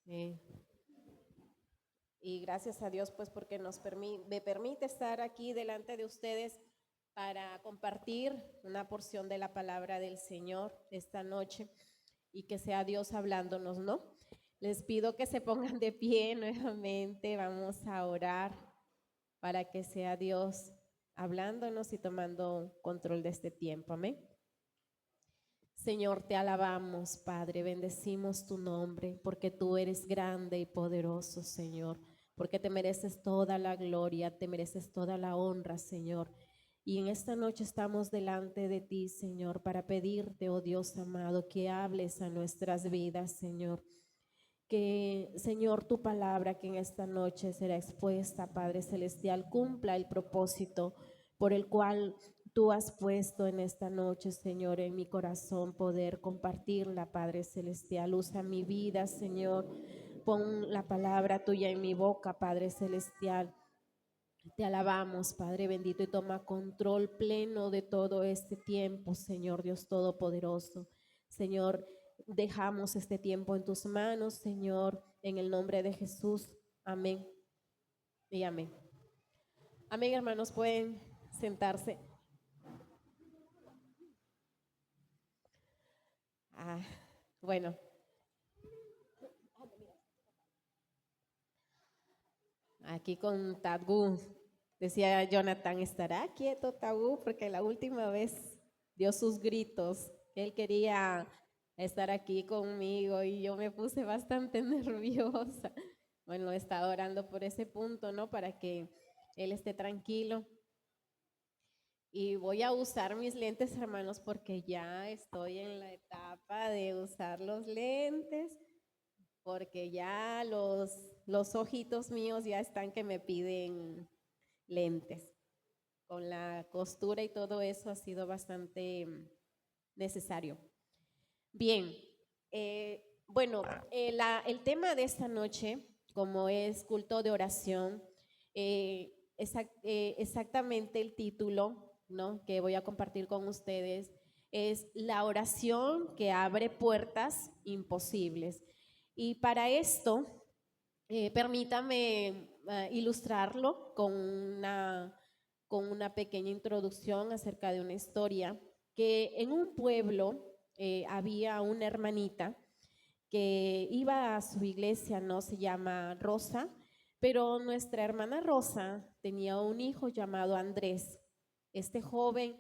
Eh, y gracias a Dios, pues, porque me permite estar aquí delante de ustedes para compartir una porción de la palabra del Señor esta noche y que sea Dios hablándonos, ¿no? Les pido que se pongan de pie nuevamente, vamos a orar para que sea Dios hablándonos y tomando control de este tiempo, amén. Señor, te alabamos, Padre, bendecimos tu nombre, porque tú eres grande y poderoso, Señor, porque te mereces toda la gloria, te mereces toda la honra, Señor. Y en esta noche estamos delante de ti, Señor, para pedirte, oh Dios amado, que hables a nuestras vidas, Señor. Que, Señor, tu palabra que en esta noche será expuesta, Padre Celestial, cumpla el propósito por el cual tú has puesto en esta noche, Señor, en mi corazón poder compartirla, Padre Celestial. Usa mi vida, Señor. Pon la palabra tuya en mi boca, Padre Celestial. Te alabamos, Padre bendito, y toma control pleno de todo este tiempo, Señor Dios Todopoderoso. Señor, dejamos este tiempo en tus manos, Señor, en el nombre de Jesús. Amén y amén. Amén, hermanos, pueden sentarse. Ah, bueno, aquí con Tabú, decía Jonathan, ¿estará quieto Tabú? Porque la última vez dio sus gritos. Él quería estar aquí conmigo y yo me puse bastante nerviosa. Bueno, he estado orando por ese punto, ¿no? Para que él esté tranquilo. Y voy a usar mis lentes, hermanos, porque ya estoy en la etapa de usar los lentes, porque ya los ojitos míos ya están que me piden lentes. Con la costura y todo eso ha sido bastante necesario. Bien, bueno, el tema de esta noche, como es culto de oración, exactamente el título, ¿no?, que voy a compartir con ustedes es la oración que abre puertas imposibles. Y para esto, permítame ilustrarlo con una pequeña introducción acerca de una historia que en un pueblo había una hermanita que iba a su iglesia, no se llama Rosa, pero nuestra hermana Rosa tenía un hijo llamado Andrés. Este joven,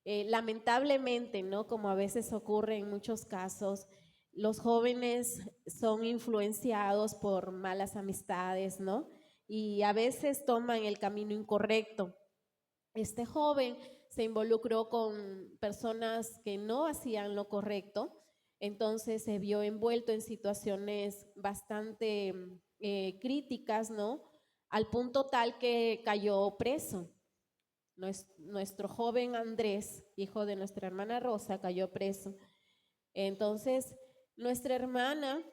lamentablemente, ¿no?, como a veces ocurre en muchos casos, los jóvenes son influenciados por malas amistades, ¿no? Y a veces toman el camino incorrecto. Este joven se involucró con personas que no hacían lo correcto, entonces se vio envuelto en situaciones bastante críticas, ¿no? Al punto tal que cayó preso. Nuestro joven Andrés, hijo de nuestra hermana Rosa, cayó preso. Entonces, nuestra hermana,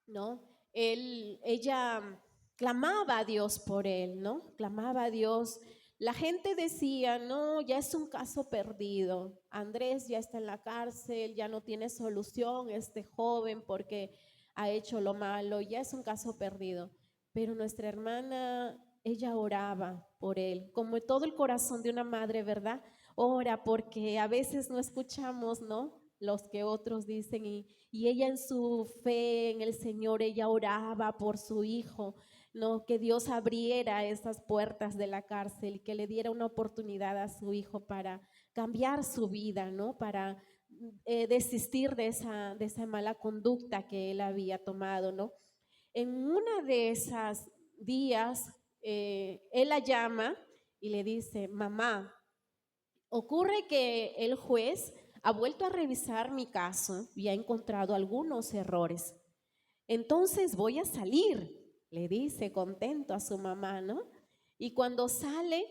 ¿no? Ella clamaba a Dios por él, ¿no? Clamaba a Dios. La gente decía, no, ya es un caso perdido. Andrés ya está en la cárcel, ya no tiene solución este joven porque ha hecho lo malo, ya es un caso perdido. Pero nuestra hermana, ella oraba por él, como todo el corazón de una madre, ¿verdad? Ora porque a veces no escuchamos, ¿no?, los que otros dicen, y ella en su fe en el Señor, ella oraba por su hijo, ¿no?, que Dios abriera esas puertas de la cárcel y que le diera una oportunidad a su hijo para cambiar su vida, ¿no?, para desistir de esa mala conducta que él había tomado, ¿no? En una de esas días, él la llama y le dice, mamá, ocurre que el juez ha vuelto a revisar mi caso y ha encontrado algunos errores. Entonces voy a salir, le dice contento a su mamá, ¿no? Y cuando sale,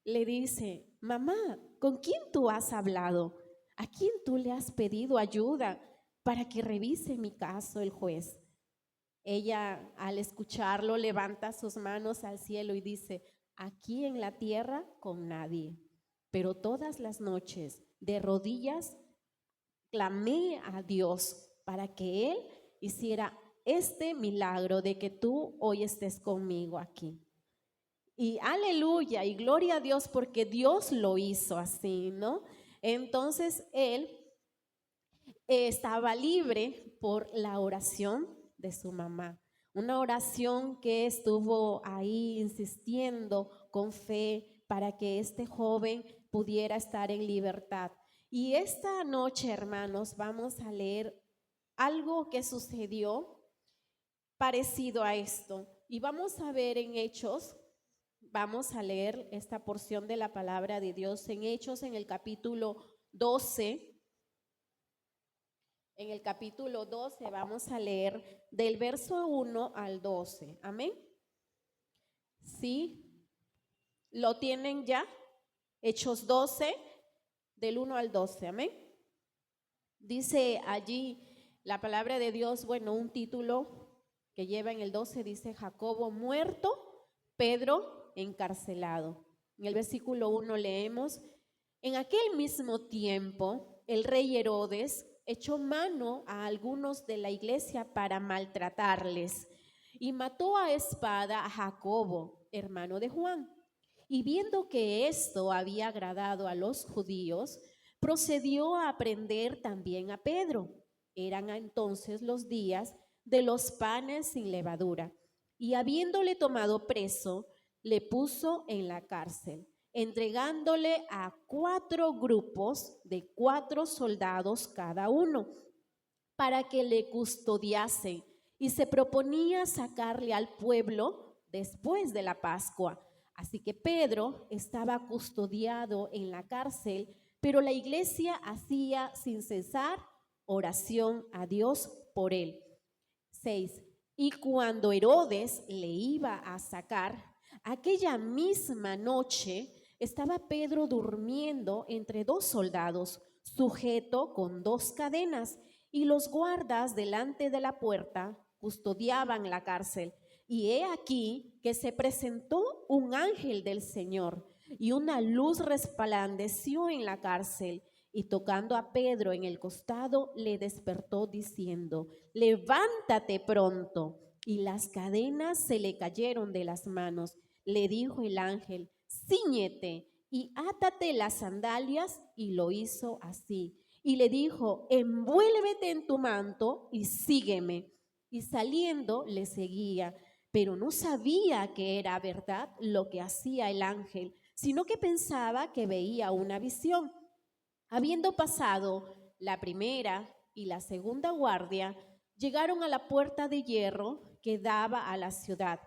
le dice, mamá, ¿con quién tú has hablado? ¿A quién tú le has pedido ayuda para que revise mi caso el juez? Ella, al escucharlo, levanta sus manos al cielo y dice, aquí en la tierra con nadie, pero todas las noches de rodillas clamé a Dios para que Él hiciera este milagro de que tú hoy estés conmigo aquí. Y aleluya y gloria a Dios porque Dios lo hizo así, ¿no? Entonces él estaba libre por la oración de su mamá. Una oración que estuvo ahí insistiendo con fe para que este joven pudiera estar en libertad. Y esta noche, hermanos, vamos a leer algo que sucedió parecido a esto. Y vamos a ver en Hechos, vamos a leer esta porción de la palabra de Dios en Hechos en el capítulo 12. En el capítulo 12 vamos a leer del verso 1 al 12. Amén. ¿Sí? ¿Lo tienen ya? Hechos 12, del 1 al 12. Amén. Dice allí la palabra de Dios, bueno, un título que lleva en el 12 dice Jacobo muerto, Pedro encarcelado. En el versículo 1 leemos, en aquel mismo tiempo el rey Herodes echó mano a algunos de la iglesia para maltratarles y mató a espada a Jacobo, hermano de Juan. Y viendo que esto había agradado a los judíos, procedió a prender también a Pedro. Eran entonces los días de los panes sin levadura. Y habiéndole tomado preso, le puso en la cárcel, entregándole a 4 grupos de 4 soldados cada uno, para que le custodiasen, y se proponía sacarle al pueblo después de la Pascua. Así que Pedro estaba custodiado en la cárcel, pero la iglesia hacía sin cesar oración a Dios por él. 6. Y cuando Herodes le iba a sacar, aquella misma noche estaba Pedro durmiendo entre 2 soldados, sujeto con 2 cadenas, y los guardas delante de la puerta custodiaban la cárcel. Y he aquí que se presentó un ángel del Señor, y una luz resplandeció en la cárcel, y tocando a Pedro en el costado, le despertó diciendo, levántate pronto. Y las cadenas se le cayeron de las manos. Le dijo el ángel, cíñete y átate las sandalias, y lo hizo así. Y le dijo, envuélvete en tu manto y sígueme. Y saliendo le seguía, pero no sabía que era verdad lo que hacía el ángel, sino que pensaba que veía una visión. Habiendo pasado la primera y la segunda guardia, llegaron a la puerta de hierro que daba a la ciudad,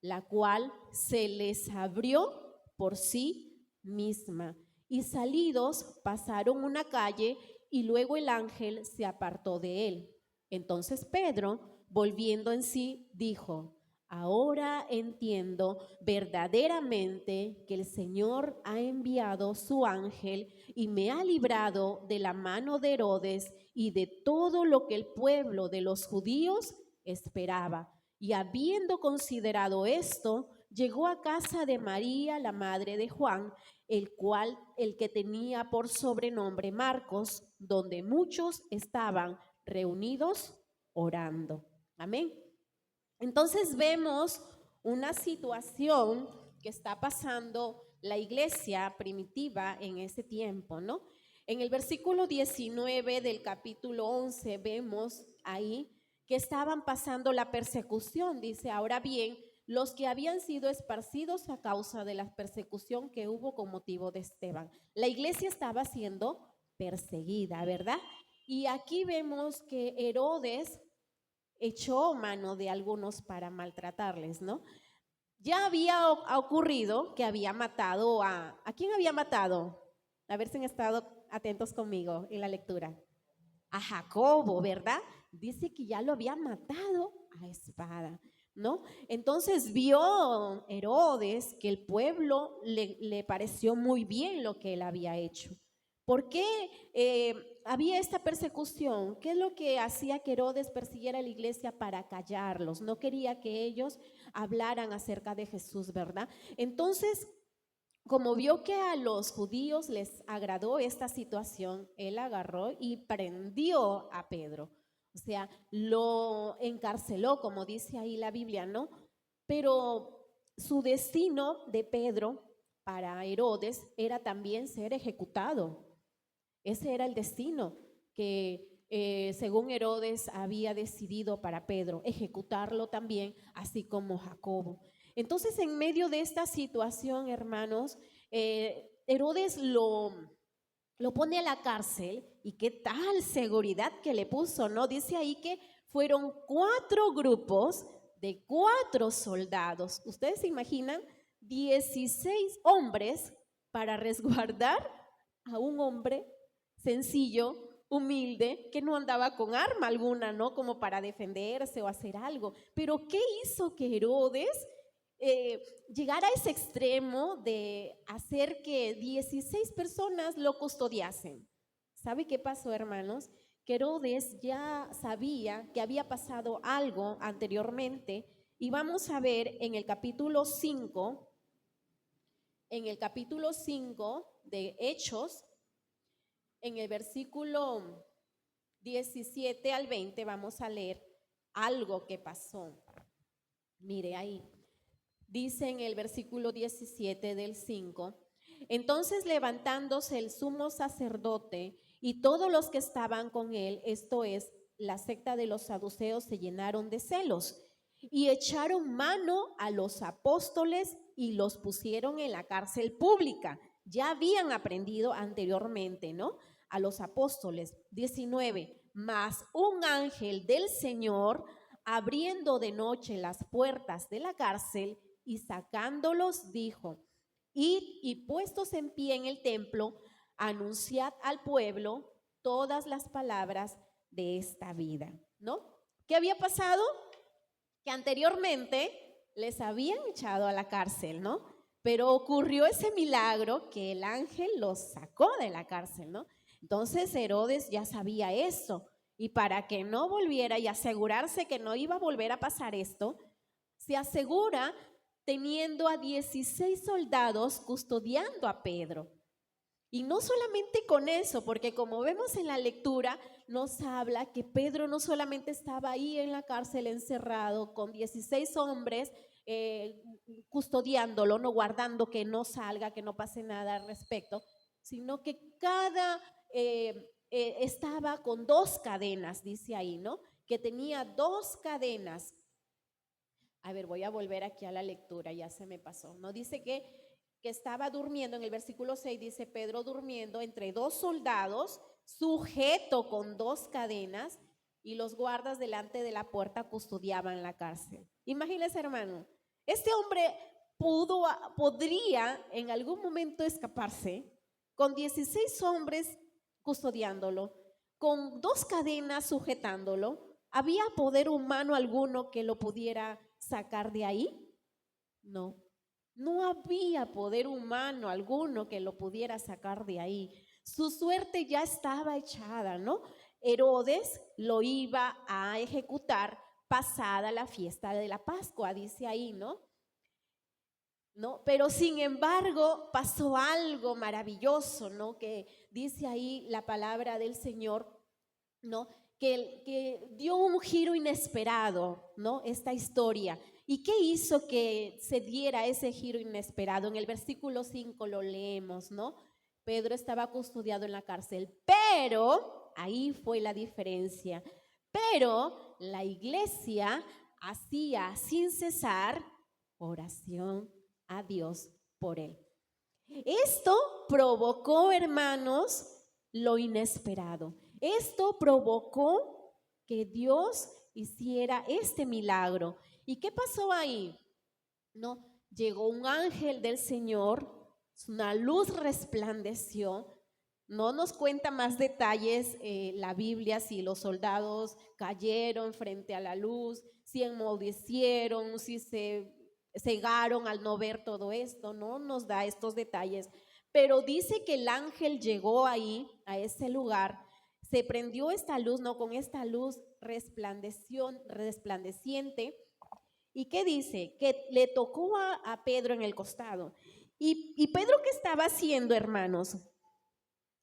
la cual se les abrió por sí misma. Y salidos pasaron una calle, y luego el ángel se apartó de él. Entonces Pedro, volviendo en sí, dijo, ahora entiendo verdaderamente que el Señor ha enviado su ángel y me ha librado de la mano de Herodes y de todo lo que el pueblo de los judíos esperaba. Y habiendo considerado esto, llegó a casa de María, la madre de Juan, el que tenía por sobrenombre Marcos, donde muchos estaban reunidos orando. Amén. Entonces vemos una situación que está pasando la iglesia primitiva en ese tiempo, ¿no? En el versículo 19 del capítulo 11 vemos ahí que estaban pasando la persecución. Dice, ahora bien, los que habían sido esparcidos a causa de la persecución que hubo con motivo de Esteban. La iglesia estaba siendo perseguida, ¿verdad? Y aquí vemos que Herodes echó mano de algunos para maltratarles, ¿no? Ya había ocurrido que había matado ¿a quién había matado? A ver si han estado atentos conmigo en la lectura. A Jacobo, ¿verdad? Dice que ya lo había matado a espada, ¿no? Entonces vio Herodes que el pueblo le pareció muy bien lo que él había hecho. ¿Por qué había esta persecución? ¿Qué es lo que hacía que Herodes persiguiera a la iglesia? Para callarlos. No quería que ellos hablaran acerca de Jesús, ¿verdad? Entonces, como vio que a los judíos les agradó esta situación, él agarró y prendió a Pedro. O sea, lo encarceló, como dice ahí la Biblia, ¿no? Pero su destino de Pedro para Herodes era también ser ejecutado. Ese era el destino que según Herodes había decidido para Pedro, ejecutarlo también, así como Jacobo. Entonces, en medio de esta situación, hermanos, Herodes lo pone a la cárcel y qué tal seguridad que le puso, ¿no? Dice ahí que fueron 4 grupos de 4 soldados. ¿Ustedes se imaginan? 16 hombres para resguardar a un hombre sencillo, humilde, que no andaba con arma alguna, ¿no? Como para defenderse o hacer algo. Pero ¿qué hizo que Herodes llegar a ese extremo de hacer que 16 personas lo custodiasen? ¿Sabe qué pasó, hermanos? Que Herodes ya sabía que había pasado algo anteriormente y vamos a ver en el capítulo 5, de Hechos, en el versículo 17 al 20, vamos a leer algo que pasó. Mire ahí. Dice en el versículo 17 del 5, entonces levantándose el sumo sacerdote y todos los que estaban con él, esto es, la secta de los saduceos, se llenaron de celos y echaron mano a los apóstoles y los pusieron en la cárcel pública. Ya habían aprendido anteriormente, ¿no? A los apóstoles. 19, mas un ángel del Señor, abriendo de noche las puertas de la cárcel y sacándolos, dijo, id y puestos en pie en el templo, anunciad al pueblo todas las palabras de esta vida, ¿no? ¿Qué había pasado? Que anteriormente les habían echado a la cárcel, ¿no? Pero ocurrió ese milagro que el ángel los sacó de la cárcel, ¿no? Entonces Herodes ya sabía eso, y para que no volviera y asegurarse que no iba a volver a pasar esto, se asegura teniendo a 16 soldados custodiando a Pedro. Y no solamente con eso, porque como vemos en la lectura, nos habla que Pedro no solamente estaba ahí en la cárcel encerrado con 16 hombres custodiándolo, no guardando que no salga, que no pase nada al respecto, sino que cada estaba con 2 cadenas, dice ahí, ¿no? Que tenía 2 cadenas. A ver, voy a volver aquí a la lectura, ya se me pasó. No dice que estaba durmiendo, en el versículo 6 dice Pedro durmiendo entre 2 soldados, sujeto con 2 cadenas, y los guardas delante de la puerta custodiaban la cárcel. Imagínese, hermano, este hombre podría en algún momento escaparse con 16 hombres custodiándolo, con 2 cadenas sujetándolo. ¿Había poder humano alguno que lo pudiera sacar de ahí? No, no había poder humano alguno que lo pudiera sacar de ahí. Su suerte ya estaba echada, ¿no? Herodes lo iba a ejecutar pasada la fiesta de la Pascua, dice ahí, ¿no? ¿No? Pero sin embargo pasó algo maravilloso, ¿no? Que dice ahí la palabra del Señor, ¿no? Que dio un giro inesperado, ¿no? Esta historia. ¿Y qué hizo que se diera ese giro inesperado? En el versículo 5 lo leemos, ¿no? Pedro estaba custodiado en la cárcel, pero, ahí fue la diferencia, pero la iglesia hacía sin cesar oración a Dios por él. Esto provocó, hermanos, lo inesperado. Esto provocó que Dios hiciera este milagro. ¿Y qué pasó ahí? No, llegó un ángel del Señor, una luz resplandeció. No nos cuenta más detalles la Biblia, si los soldados cayeron frente a la luz, si enmudecieron, si se cegaron al no ver todo esto, no nos da estos detalles. Pero dice que el ángel llegó ahí, a ese lugar, se prendió esta luz, no, con esta luz resplandeciente. ¿Y qué dice? Que le tocó a Pedro en el costado. ¿Y Pedro qué estaba haciendo, hermanos?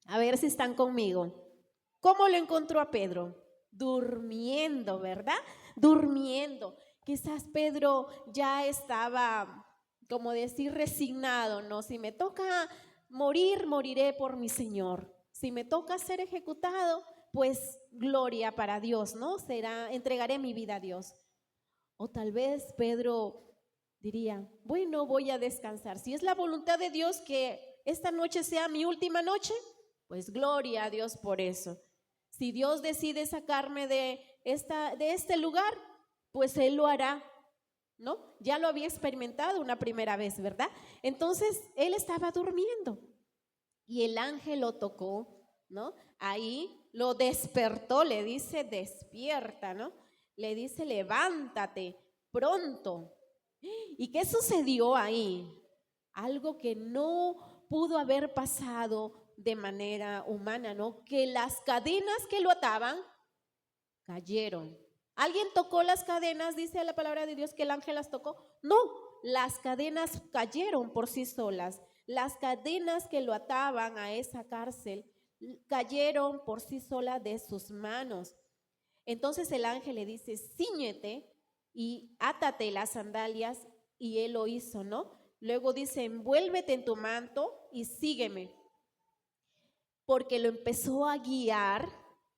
A ver si están conmigo. ¿Cómo lo encontró a Pedro? durmiendo, ¿verdad? Durmiendo. Quizás Pedro ya estaba, como decir, resignado, ¿no? Si me toca morir, moriré por mi Señor. Si me toca ser ejecutado, pues gloria para Dios, ¿no? Entregaré mi vida a Dios. O tal vez Pedro diría, bueno, voy a descansar. Si es la voluntad de Dios que esta noche sea mi última noche, pues gloria a Dios por eso. Si Dios decide sacarme de este lugar, pues Él lo hará, ¿no? Ya lo había experimentado una primera vez, ¿verdad? Entonces, él estaba durmiendo y el ángel lo tocó, ¿no? Ahí lo despertó, le dice, despierta, ¿no? Le dice, levántate pronto. ¿Y qué sucedió ahí? Algo que no pudo haber pasado de manera humana, ¿no? Que las cadenas que lo ataban cayeron. ¿Alguien tocó las cadenas? Dice la palabra de Dios que el ángel las tocó. No, las cadenas cayeron por sí solas. Las cadenas que lo ataban a esa cárcel cayeron por sí solas de sus manos. Entonces el ángel le dice, cíñete y átate las sandalias, y él lo hizo, ¿no? Luego dice, envuélvete en tu manto y sígueme, porque lo empezó a guiar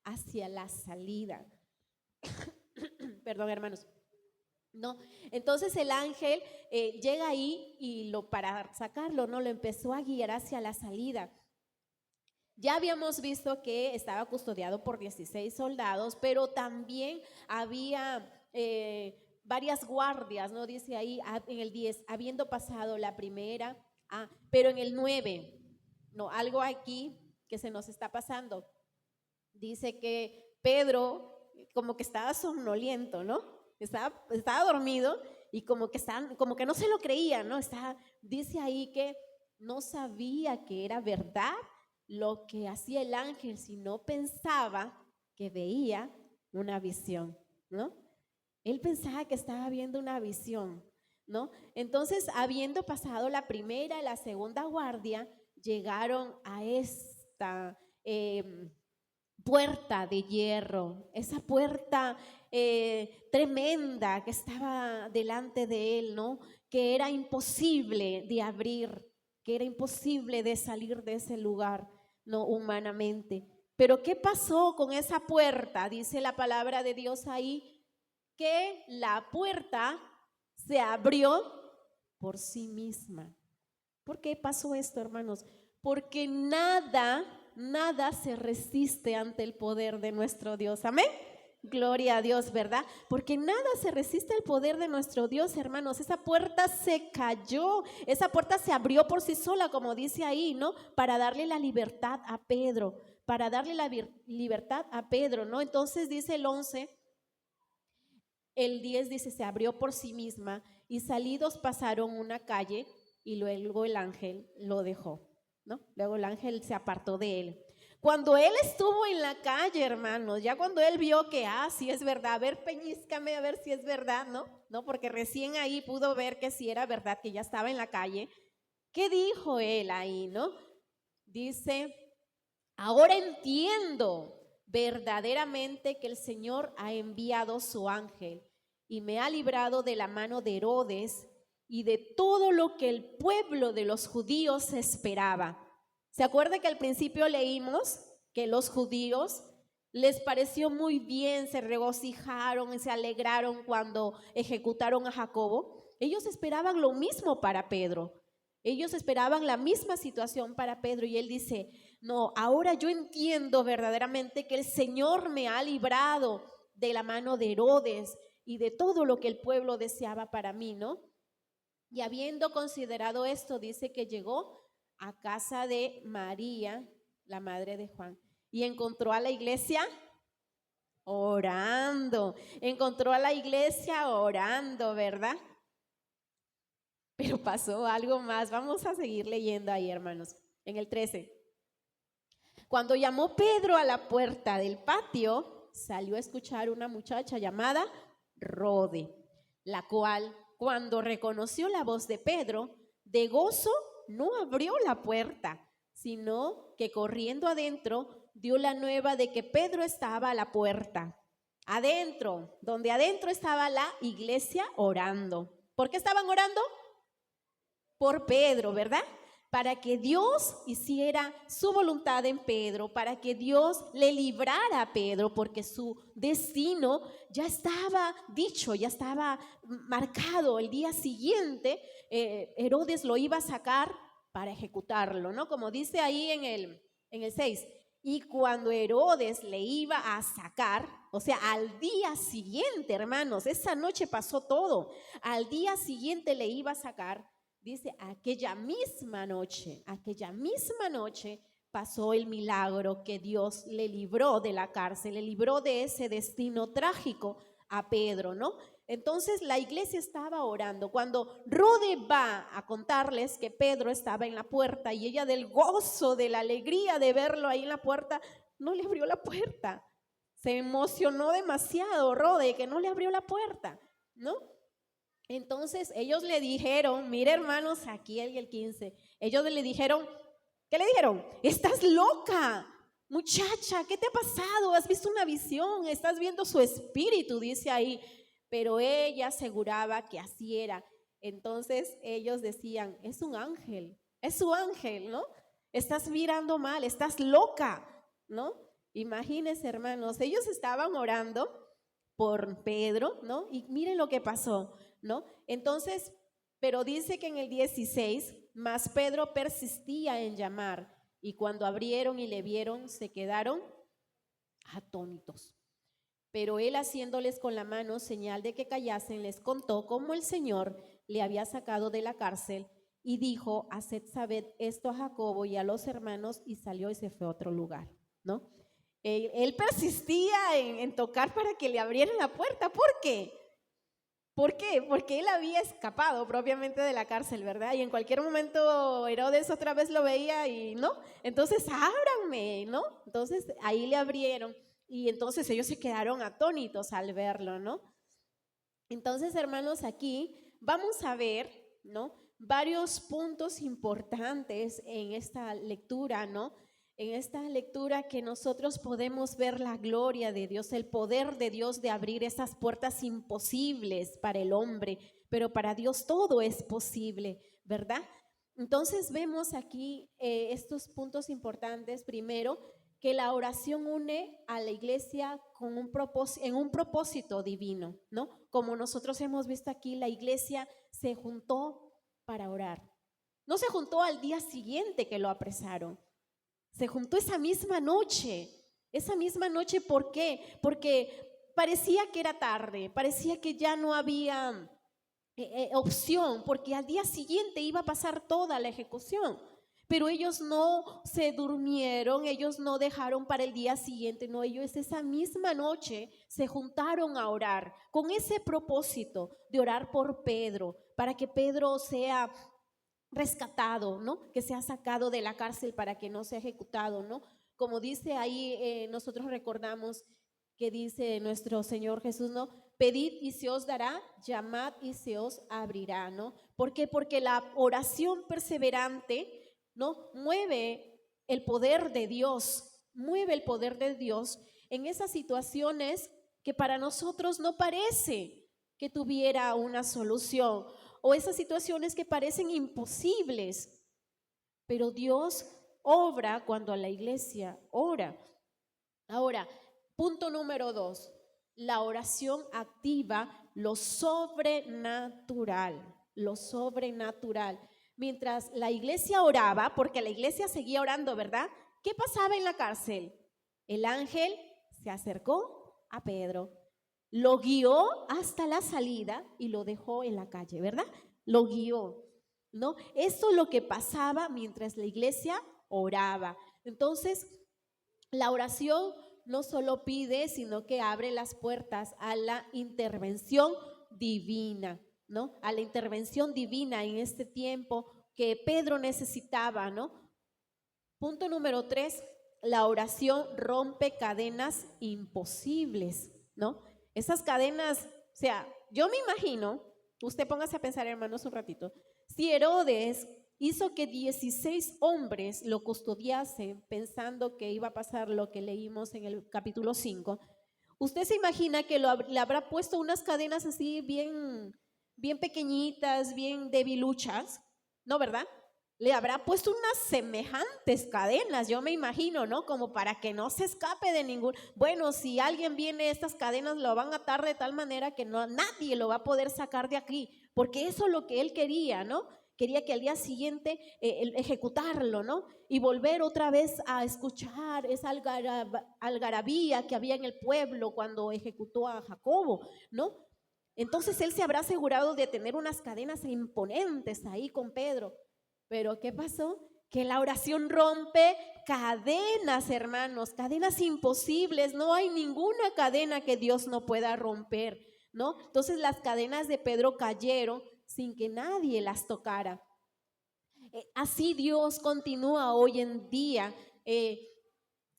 hacia la salida. Perdón, hermanos. No, entonces el ángel llega ahí y para sacarlo, ¿no? Lo empezó a guiar hacia la salida. Ya habíamos visto que estaba custodiado por 16 soldados, pero también había varias guardias, ¿no? Dice ahí en el 10, habiendo pasado la primera, pero en el 9, no, algo aquí que se nos está pasando. Dice que Pedro como que estaba somnoliento, ¿no? Estaba dormido y como que no se lo creía, ¿no? Dice ahí que no sabía que era verdad lo que hacía el ángel, sino pensaba que veía una visión, ¿no? Él pensaba que estaba viendo una visión, ¿no? Entonces, habiendo pasado la primera y la segunda guardia, llegaron a esta puerta de hierro, esa puerta tremenda que estaba delante de él, ¿no? Que era imposible de abrir, que era imposible de salir de ese lugar, no humanamente. Pero ¿qué pasó con esa puerta? Dice la palabra de Dios ahí, que la puerta se abrió por sí misma. ¿Por qué pasó esto, hermanos? Porque nada se resiste ante el poder de nuestro Dios. Amén. Gloria a Dios, ¿verdad? Porque nada se resiste al poder de nuestro Dios, hermanos. Esa puerta se cayó, esa puerta se abrió por sí sola, como dice ahí, ¿no? Para darle la libertad a Pedro, para darle la libertad a Pedro, ¿no? Entonces dice el 11, el 10 dice, se abrió por sí misma y salidos pasaron una calle y luego el ángel lo dejó, ¿no? Luego el ángel se apartó de él. Cuando él estuvo en la calle, hermanos, ya cuando él vio que, sí es verdad, a ver, peñíscame a ver si es verdad, ¿no? Porque recién ahí pudo ver que sí era verdad, que ya estaba en la calle. ¿Qué dijo él ahí, no? Dice, ahora entiendo verdaderamente que el Señor ha enviado su ángel y me ha librado de la mano de Herodes y de todo lo que el pueblo de los judíos esperaba. ¿Se acuerda que al principio leímos que los judíos les pareció muy bien, se regocijaron y se alegraron cuando ejecutaron a Jacobo? Ellos esperaban lo mismo para Pedro. Ellos esperaban la misma situación para Pedro y él dice, no, ahora yo entiendo verdaderamente que el Señor me ha librado de la mano de Herodes y de todo lo que el pueblo deseaba para mí, ¿no? Y habiendo considerado esto, dice que llegó a casa de María, la madre de Juan, y encontró a la iglesia orando. Encontró a la iglesia orando, ¿verdad? Pero pasó algo más. Vamos a seguir leyendo ahí, hermanos. En el 13. Cuando llamó Pedro a la puerta del patio, salió a escuchar una muchacha llamada Rode, la cual, cuando reconoció la voz de Pedro, de gozo no abrió la puerta, sino que corriendo adentro dio la nueva de que Pedro estaba a la puerta. adentro, donde adentro estaba la iglesia orando. ¿Por qué estaban orando? Por Pedro, ¿verdad? Para que Dios hiciera su voluntad en Pedro, para que Dios le librara a Pedro, porque su destino ya estaba dicho, ya estaba marcado. El día siguiente Herodes lo iba a sacar para ejecutarlo, ¿no? Como dice ahí en el 6. Y cuando Herodes le iba a sacar, o sea, al día siguiente, hermanos, esa noche pasó todo, al día siguiente le iba a sacar. Dice, aquella misma noche pasó el milagro que Dios le libró de la cárcel, le libró de ese destino trágico a Pedro, ¿no? Entonces la iglesia estaba orando. Cuando Rode va a contarles que Pedro estaba en la puerta y ella del gozo, de la alegría de verlo ahí en la puerta, no le abrió la puerta. Se emocionó demasiado Rode que no le abrió la puerta, ¿no? Entonces ellos le dijeron, mire hermanos, aquí el 15, ellos le dijeron, ¿qué le dijeron? Estás loca, muchacha, ¿qué te ha pasado? ¿Has visto una visión? Estás viendo su espíritu, dice ahí. Pero ella aseguraba que así era. Entonces ellos decían, es un ángel, es su ángel, ¿no? Estás mirando mal, estás loca, ¿no? Imagínense hermanos, ellos estaban orando por Pedro, ¿no? Y miren lo que pasó, ¿no? Entonces, pero dice que en el 16, mas Pedro persistía en llamar, y cuando abrieron y le vieron, se quedaron atónitos. Pero él, haciéndoles con la mano señal de que callasen, les contó cómo el Señor le había sacado de la cárcel, y dijo, haced saber esto a Jacobo y a los hermanos, y salió y se fue a otro lugar, ¿no? Él persistía en tocar para que le abrieran la puerta. ¿Por qué? ¿Por qué? Porque él había escapado propiamente de la cárcel, ¿verdad? Y en cualquier momento Herodes otra vez lo veía y no, entonces ábranme, ¿no? Entonces ahí le abrieron y entonces ellos se quedaron atónitos al verlo, ¿no? Entonces, hermanos, aquí vamos a ver, ¿no? Varios puntos importantes en esta lectura, ¿no? En esta lectura que nosotros podemos ver la gloria de Dios, el poder de Dios de abrir esas puertas imposibles para el hombre, pero para Dios todo es posible, ¿verdad? Entonces vemos aquí estos puntos importantes. Primero, que la oración une a la iglesia con en un propósito divino, ¿no? Como nosotros hemos visto aquí, la iglesia se juntó para orar. No se juntó al día siguiente que lo apresaron. Se juntó esa misma noche. ¿Por qué? Porque parecía que era tarde, parecía que ya no había opción, porque al día siguiente iba a pasar toda la ejecución. Pero ellos no se durmieron, ellos no dejaron para el día siguiente, no, ellos esa misma noche se juntaron a orar con ese propósito de orar por Pedro, para que Pedro sea rescatado, ¿no? Que sea sacado de la cárcel para que no sea ejecutado, ¿no? Como dice ahí, nosotros recordamos que dice nuestro Señor Jesús, ¿no? Pedid y se os dará, llamad y se os abrirá, ¿no? ¿Por qué? Porque la oración perseverante, ¿no? Mueve el poder de Dios en esas situaciones que para nosotros no parece que tuviera una solución, o esas situaciones que parecen imposibles, pero Dios obra cuando la iglesia ora. Ahora, punto número 2, la oración activa lo sobrenatural, Mientras la iglesia oraba, porque la iglesia seguía orando, ¿verdad? ¿Qué pasaba en la cárcel? El ángel se acercó a Pedro, lo guió hasta la salida y lo dejó en la calle, ¿verdad? Lo guió, ¿no? Eso es lo que pasaba mientras la iglesia oraba. Entonces, la oración no solo pide, sino que abre las puertas a la intervención divina, ¿no? A la intervención divina en este tiempo que Pedro necesitaba, ¿no? Punto número 3, la oración rompe cadenas imposibles, ¿no? Esas cadenas, o sea, yo me imagino, usted póngase a pensar, hermanos, un ratito, si Herodes hizo que 16 hombres lo custodiasen pensando que iba a pasar lo que leímos en el capítulo 5, Usted se imagina que le habrá puesto unas cadenas así bien pequeñitas, bien debiluchas, ¿no, verdad? Le habrá puesto unas semejantes cadenas, yo me imagino, ¿no? Como para que no se escape de ningún. Bueno, si alguien viene, estas cadenas lo van a atar de tal manera que nadie lo va a poder sacar de aquí, porque eso es lo que él quería, ¿no? Quería que al día siguiente ejecutarlo, ¿no? Y volver otra vez a escuchar esa algarabía que había en el pueblo cuando ejecutó a Jacobo, ¿no? Entonces él se habrá asegurado de tener unas cadenas imponentes ahí con Pedro. Pero ¿qué pasó? Que la oración rompe cadenas, hermanos, cadenas imposibles. No hay ninguna cadena que Dios no pueda romper, ¿no? Entonces las cadenas de Pedro cayeron sin que nadie las tocara. Así Dios continúa hoy en día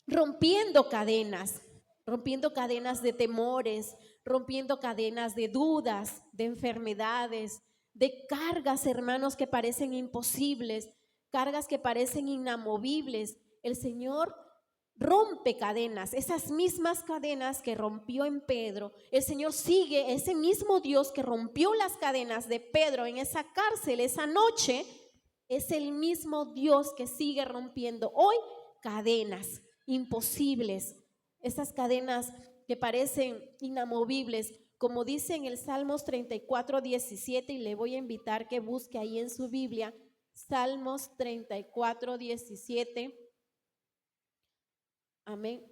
rompiendo cadenas de temores, rompiendo cadenas de dudas, de enfermedades, de cargas, hermanos, que parecen imposibles, cargas que parecen inamovibles. El Señor rompe cadenas, esas mismas cadenas que rompió en Pedro. El Señor sigue, ese mismo Dios que rompió las cadenas de Pedro en esa cárcel esa noche, es el mismo Dios que sigue rompiendo hoy cadenas imposibles, esas cadenas que parecen inamovibles, como dice en el Salmos 34:17, y le voy a invitar que busque ahí en su Biblia, Salmos 34:17. Amén.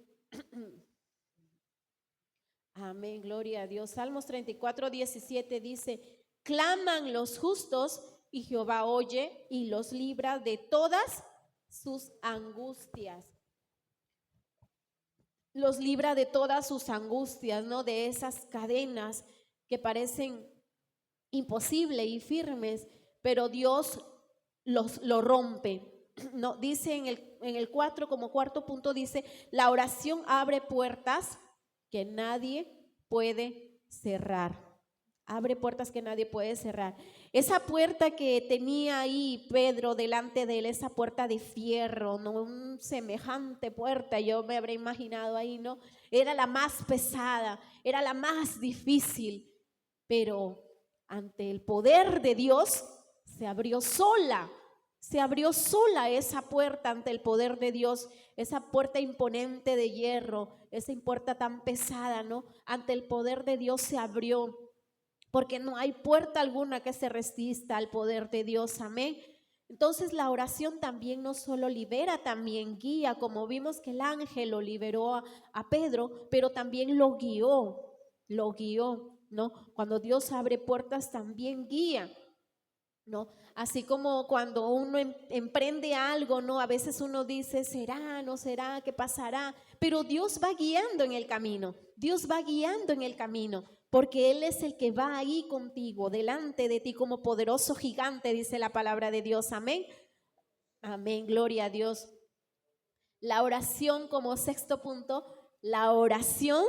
Amén, gloria a Dios. Salmos 34:17 dice: claman los justos y Jehová oye y los libra de todas sus angustias. Los libra de todas sus angustias, ¿no? De esas cadenas que parecen imposibles y firmes, pero Dios lo rompe. No, dice en el 4, como cuarto punto, dice: la oración abre puertas que nadie puede cerrar. Abre puertas que nadie puede cerrar. Esa puerta que tenía ahí Pedro delante de él, esa puerta de fierro, no un semejante puerta, yo me habré imaginado ahí, ¿no? Era la más pesada, era la más difícil, pero ante el poder de Dios se abrió sola esa puerta ante el poder de Dios, esa puerta imponente de hierro, esa puerta tan pesada, ¿no? Ante el poder de Dios se abrió, porque no hay puerta alguna que se resista al poder de Dios, amén. Entonces la oración también no solo libera, también guía, como vimos que el ángel lo liberó a Pedro, pero también lo guió, ¿no? Cuando Dios abre puertas también guía, ¿no? Así como cuando uno emprende algo, ¿no? A veces uno dice, ¿será? ¿No será? ¿Qué pasará? Pero Dios va guiando en el camino, porque Él es el que va ahí contigo, delante de ti como poderoso gigante, dice la palabra de Dios, amén. Amén, gloria a Dios. La oración, como sexto punto, la oración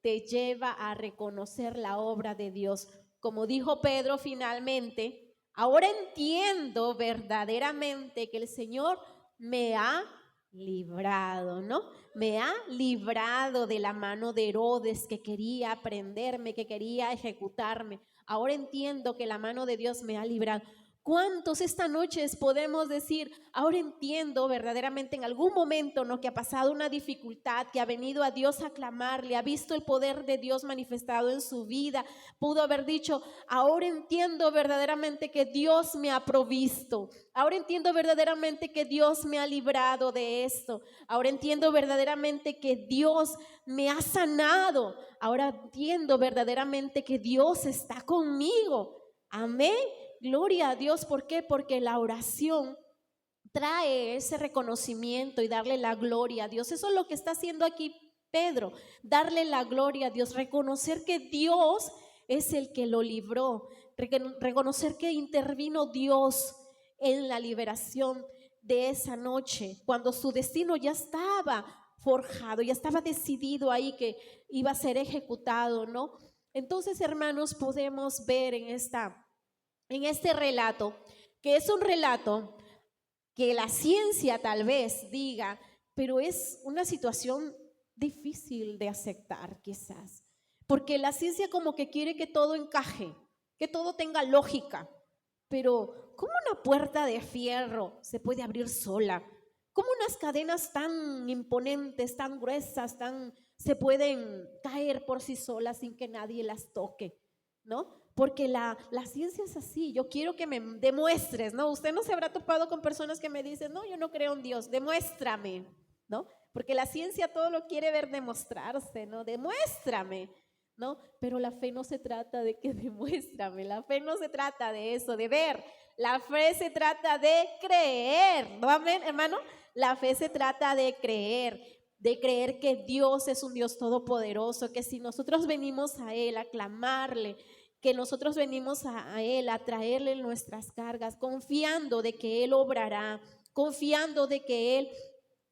te lleva a reconocer la obra de Dios. Como dijo Pedro finalmente, ahora entiendo verdaderamente que el Señor me ha librado, ¿no? Me ha librado de la mano de Herodes, que quería prenderme, que quería ejecutarme. Ahora entiendo que la mano de Dios me ha librado. ¿Cuántos esta noche podemos decir, ahora entiendo verdaderamente en algún momento, ¿no?, que ha pasado una dificultad, que ha venido a Dios a clamarle, ha visto el poder de Dios manifestado en su vida, pudo haber dicho, ahora entiendo verdaderamente que Dios me ha provisto, ahora entiendo verdaderamente que Dios me ha librado de esto, ahora entiendo verdaderamente que Dios me ha sanado, ahora entiendo verdaderamente que Dios está conmigo, amén. Gloria a Dios, ¿por qué? Porque la oración trae ese reconocimiento y darle la gloria a Dios. Eso es lo que está haciendo aquí Pedro, darle la gloria a Dios, reconocer que Dios es el que lo libró, reconocer que intervino Dios en la liberación de esa noche, cuando su destino ya estaba forjado, ya estaba decidido ahí que iba a ser ejecutado, ¿no? Entonces, hermanos, podemos ver en este relato, que es un relato que la ciencia tal vez diga, pero es una situación difícil de aceptar quizás, porque la ciencia como que quiere que todo encaje, que todo tenga lógica, pero ¿cómo una puerta de fierro se puede abrir sola? ¿Cómo unas cadenas tan imponentes, tan gruesas, se pueden caer por sí solas sin que nadie las toque? ¿No? Porque la ciencia es así. Yo quiero que me demuestres, ¿no? Usted no se habrá topado con personas que me dicen, no, yo no creo en Dios, demuéstrame, ¿no? Porque la ciencia todo lo quiere ver demostrarse, ¿no? Demuéstrame, ¿no? Pero la fe no se trata de que demuéstrame, la fe no se trata de eso, de ver. La fe se trata de creer, ¿no? Amén, hermano. La fe se trata de creer que Dios es un Dios todopoderoso, que si nosotros venimos a Él a clamarle, que nosotros venimos a Él a traerle nuestras cargas, confiando de que Él obrará, confiando de que Él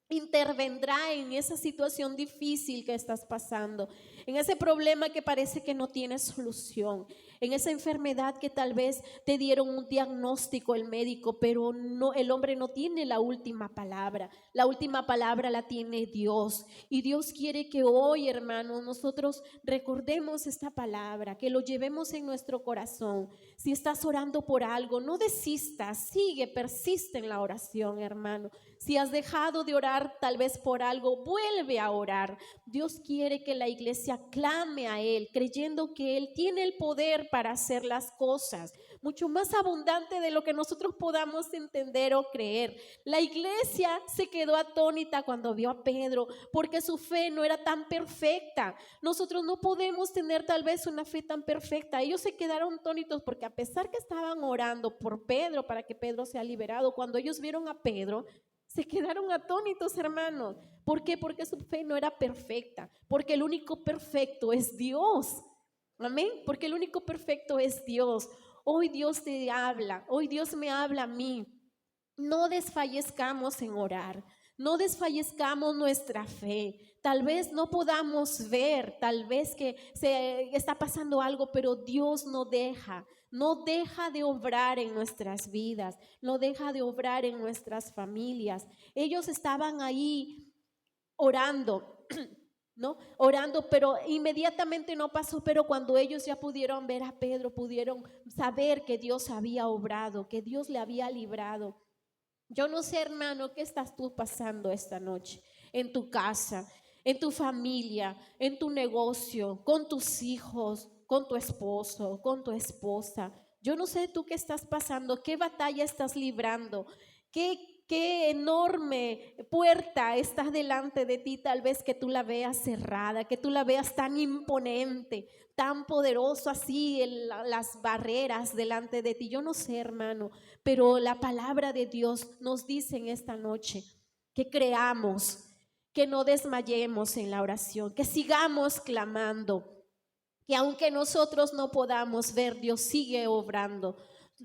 intervendrá en esa situación difícil que estás pasando, en ese problema que parece que no tiene solución, en esa enfermedad que tal vez te dieron un diagnóstico el médico, pero no, el hombre no tiene la última palabra la tiene Dios. Y Dios quiere que hoy, hermanos, nosotros recordemos esta palabra, que lo llevemos en nuestro corazón. Si estás orando por algo, no desistas, persiste en la oración, hermano. Si has dejado de orar tal vez por algo, vuelve a orar. Dios quiere que la iglesia clame a Él, creyendo que Él tiene el poder para hacer las cosas, mucho más abundante de lo que nosotros podamos entender o creer. La iglesia se quedó atónita cuando vio a Pedro, porque su fe no era tan perfecta. Nosotros no podemos tener tal vez una fe tan perfecta. Ellos se quedaron atónitos porque a pesar que estaban orando por Pedro para que Pedro sea liberado, cuando ellos vieron a Pedro, se quedaron atónitos, hermanos. ¿Por qué? Porque su fe no era perfecta, porque el único perfecto es Dios. Amén, porque el único perfecto es Dios. Hoy Dios te habla, hoy Dios me habla a mí. No desfallezcamos en orar, no desfallezcamos nuestra fe. Tal vez no podamos ver, tal vez que se está pasando algo, pero Dios no deja de obrar en nuestras vidas, no deja de obrar en nuestras familias. Ellos estaban ahí orando, ¿no? Orando, pero inmediatamente no pasó, pero cuando ellos ya pudieron ver a Pedro, pudieron saber que Dios había obrado, que Dios le había librado. Yo no sé, hermano, qué estás tú pasando esta noche, en tu casa, en tu familia, en tu negocio, con tus hijos, con tu esposo, con tu esposa. Yo no sé tú qué estás pasando, qué batalla estás librando, qué enorme puerta está delante de ti, tal vez que tú la veas cerrada, que tú la veas tan imponente, tan poderoso así, las barreras delante de ti. Yo no sé, hermano, pero la palabra de Dios nos dice en esta noche que creamos, que no desmayemos en la oración, que sigamos clamando, que aunque nosotros no podamos ver, Dios sigue obrando.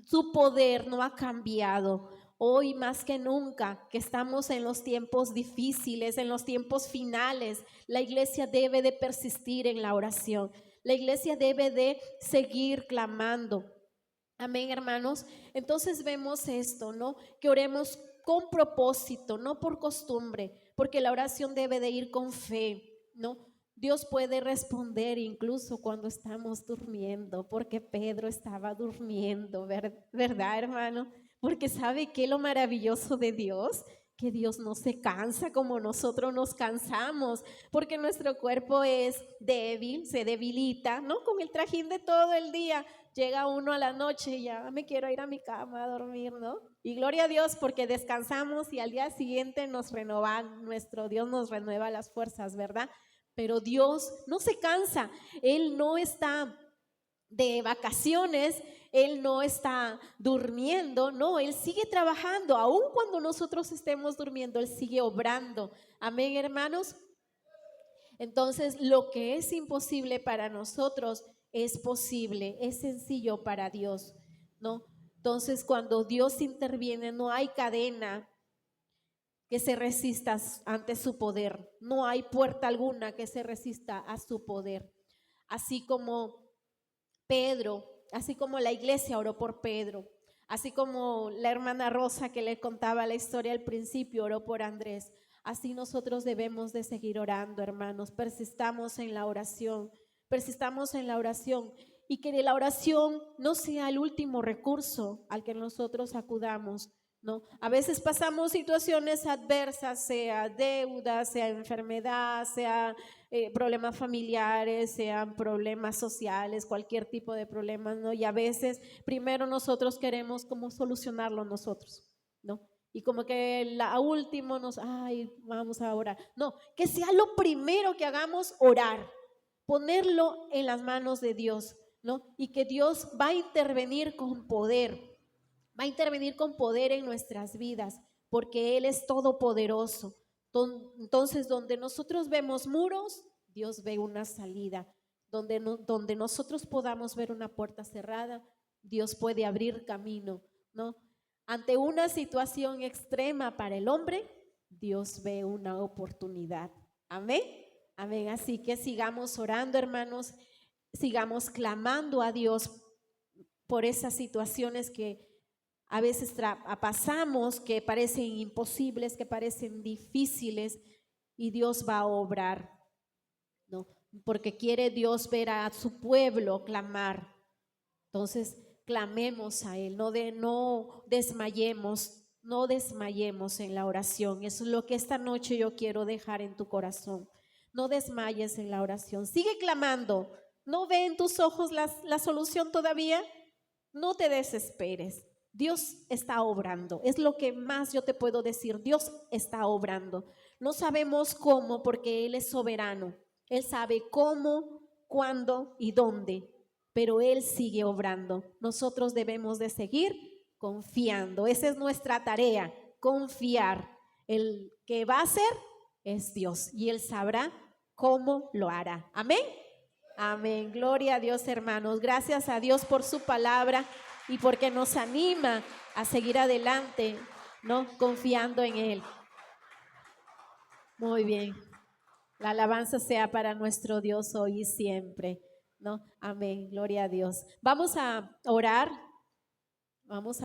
Su poder no ha cambiado. Hoy más que nunca, que estamos en los tiempos difíciles, en los tiempos finales, la iglesia debe de persistir en la oración. La iglesia debe de seguir clamando. Amén, hermanos. Entonces vemos esto, ¿no? Que oremos con propósito, no por costumbre, porque la oración debe de ir con fe, ¿no? Dios puede responder incluso cuando estamos durmiendo, porque Pedro estaba durmiendo, ¿verdad, hermano? Porque ¿sabe qué es lo maravilloso de Dios? Que Dios no se cansa como nosotros nos cansamos, porque nuestro cuerpo es débil, se debilita, ¿no? Con el trajín de todo el día. Llega uno a la noche y ya me quiero ir a mi cama a dormir, ¿no? Y gloria a Dios porque descansamos y al día siguiente nuestro Dios nos renueva las fuerzas, ¿verdad? Pero Dios no se cansa, Él no está de vacaciones, Él no está durmiendo, no, Él sigue trabajando, aun cuando nosotros estemos durmiendo, Él sigue obrando. Amén, hermanos. Entonces, lo que es imposible para nosotros es posible, es sencillo para Dios, ¿no? Entonces, cuando Dios interviene, no hay cadena que se resista ante su poder, no hay puerta alguna que se resista a su poder. Así como Pedro, así como la iglesia oró por Pedro, así como la hermana Rosa que le contaba la historia al principio oró por Andrés, Así nosotros debemos de seguir orando, hermanos. Persistamos en la oración, persistamos en la oración, y que la oración no sea el último recurso al que nosotros acudamos, ¿no? A veces pasamos situaciones adversas, sea deuda, sea enfermedad, sea problemas familiares, sean problemas sociales, cualquier tipo de problemas, ¿no? Y a veces primero nosotros queremos como solucionarlo nosotros, ¿no? Y como que la último vamos a orar. No, que sea lo primero que hagamos, orar, ponerlo en las manos de Dios, ¿no? Y que Dios va a intervenir con poder, va a intervenir con poder en nuestras vidas, porque Él es todopoderoso. Entonces, donde nosotros vemos muros, Dios ve una salida. Donde nosotros podamos ver una puerta cerrada, Dios puede abrir camino, ¿no? Ante una situación extrema para el hombre, Dios ve una oportunidad. Amén. Amén. Así que sigamos orando, hermanos, sigamos clamando a Dios por esas situaciones que a veces pasamos, que parecen imposibles, que parecen difíciles, y Dios va a obrar, ¿no? Porque quiere Dios ver a su pueblo clamar. Entonces, clamemos a Él, no desmayemos en la oración. Eso es lo que esta noche yo quiero dejar en tu corazón. No desmayes en la oración, sigue clamando. ¿No ve en tus ojos la solución todavía? No te desesperes. Dios está obrando, es lo que más yo te puedo decir. Dios está obrando. No sabemos cómo, porque Él es soberano. Él sabe cómo, cuándo y dónde, pero Él sigue obrando. Nosotros debemos de seguir confiando. Esa es nuestra tarea, confiar. El que va a hacer es Dios, y Él sabrá cómo lo hará. Amén. Amén. Gloria a Dios, hermanos. Gracias a Dios por su palabra y porque nos anima a seguir adelante, ¿no? Confiando en Él. Muy bien. La alabanza sea para nuestro Dios hoy y siempre, ¿no? Amén. Gloria a Dios. Vamos a orar. Vamos a